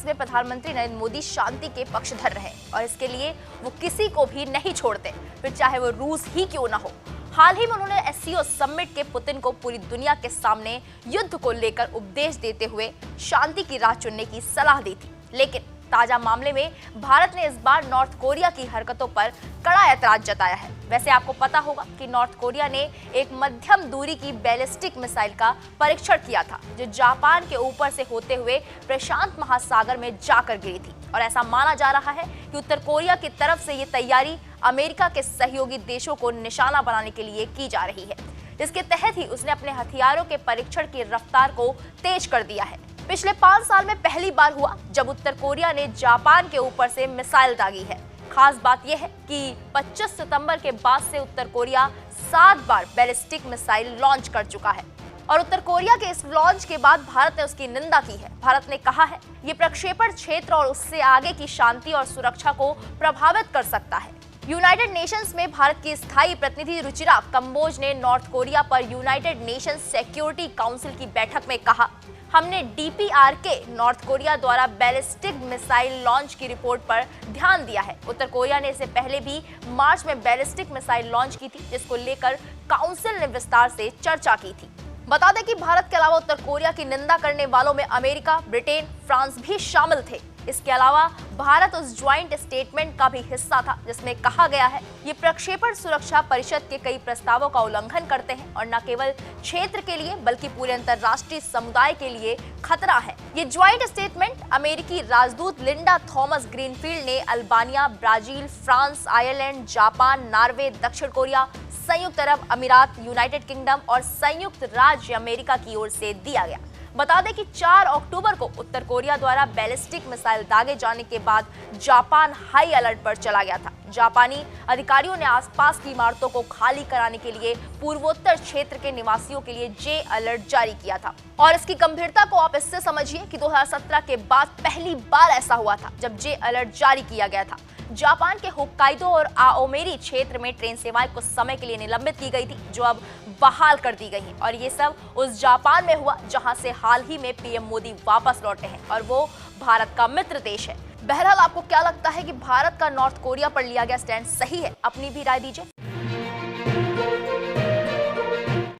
Times में प्रधानमंत्री नरेंद्र मोदी शांति के पक्षधर रहे और इसके लिए वो किसी को भी नहीं छोड़ते, फिर चाहे वो रूस ही क्यों ना हो। हाल ही में उन्होंने एससीओ समिट के पुतिन को पूरी दुनिया के सामने युद्ध को लेकर उपदेश देते हुए शांति की राह चुनने की सलाह दी थी। लेकिन ताजा मामले में भारत ने इस बार नॉर्थ कोरिया की हरकतों पर कड़ा ऐतराज जताया है। वैसे आपको पता होगा कि नॉर्थ कोरिया ने एक मध्यम दूरी की बैलिस्टिक मिसाइल का परीक्षण किया था, जो जापान के ऊपर से होते हुए प्रशांत महासागर में जाकर गिरी थी। और ऐसा माना जा रहा है कि उत्तर कोरिया की तरफ से ये तैयारी अमेरिका के सहयोगी देशों को निशाना बनाने के लिए की जा रही है, जिसके तहत ही उसने अपने हथियारों के परीक्षण की रफ्तार को तेज कर दिया है। पिछले 5 साल में पहली बार हुआ जब उत्तर कोरिया ने जापान के ऊपर से मिसाइल दागी है। खास बात यह है कि 25 सितंबर के बाद से उत्तर कोरिया 7 बार बैलिस्टिक मिसाइल लॉन्च कर चुका है और उत्तर कोरिया के इस लॉन्च के बाद भारत ने उसकी निंदा की है। भारत ने कहा है ये प्रक्षेपण क्षेत्र और उससे आगे की शांति और सुरक्षा को प्रभावित कर सकता है। यूनाइटेड नेशंस में भारत की स्थायी प्रतिनिधि रुचिरा कंबोज ने नॉर्थ कोरिया पर यूनाइटेड नेशंस सिक्योरिटी काउंसिल की बैठक में कहा, हमने डीपीआरके नॉर्थ कोरिया द्वारा बैलिस्टिक मिसाइल लॉन्च की रिपोर्ट पर ध्यान दिया है। उत्तर कोरिया ने इससे पहले भी मार्च में बैलिस्टिक मिसाइल लॉन्च की थी, जिसको लेकर काउंसिल ने विस्तार से चर्चा की थी। बता दें कि भारत के अलावा उत्तर कोरिया की निंदा करने वालों में अमेरिका, ब्रिटेन, फ्रांस भी शामिल थे। इसके अलावा भारत उस ज्वाइंट स्टेटमेंट का भी हिस्सा था जिसमें कहा गया है ये प्रक्षेपण सुरक्षा परिषद के कई प्रस्तावों का उल्लंघन करते हैं और न केवल क्षेत्र के लिए बल्कि पूरे अंतर्राष्ट्रीय समुदाय के लिए खतरा है। ये ज्वाइंट स्टेटमेंट अमेरिकी राजदूत लिंडा थॉमस ग्रीनफील्ड ने Albania, Brazil, France, Ireland, Japan, Norway, दक्षिण कोरिया, संयुक्त अरब अमीरात, यूनाइटेड किंगडम और संयुक्त राज्य अमेरिका की ओर से दिया गया। बता दें कि 4 अक्टूबर को उत्तर कोरिया द्वारा बैलिस्टिक मिसाइल दागे जाने के बाद जापान हाई अलर्ट पर चला गया था। जापानी अधिकारियों ने आसपास की इमारतों को खाली कराने के लिए पूर्वोत्तर क्षेत्र के निवासियों के लिए जे अलर्ट जारी किया था। और इसकी गंभीरता को आप इससे समझिए कि 2017 के बाद पहली बार ऐसा हुआ था जब जे अलर्ट जारी किया गया था। जापान के होक्काइडो और आओमेरी क्षेत्र में ट्रेन सेवाएं कुछ समय के लिए निलंबित की गई थी, जो अब बहाल कर दी गई है। और ये सब उस जापान में हुआ जहां से हाल ही में पीएम मोदी वापस लौटे हैं और वो भारत का मित्र देश है। बहरहाल आपको क्या लगता है कि भारत का नॉर्थ कोरिया पर लिया गया स्टैंड सही है? अपनी भी राय दीजिए।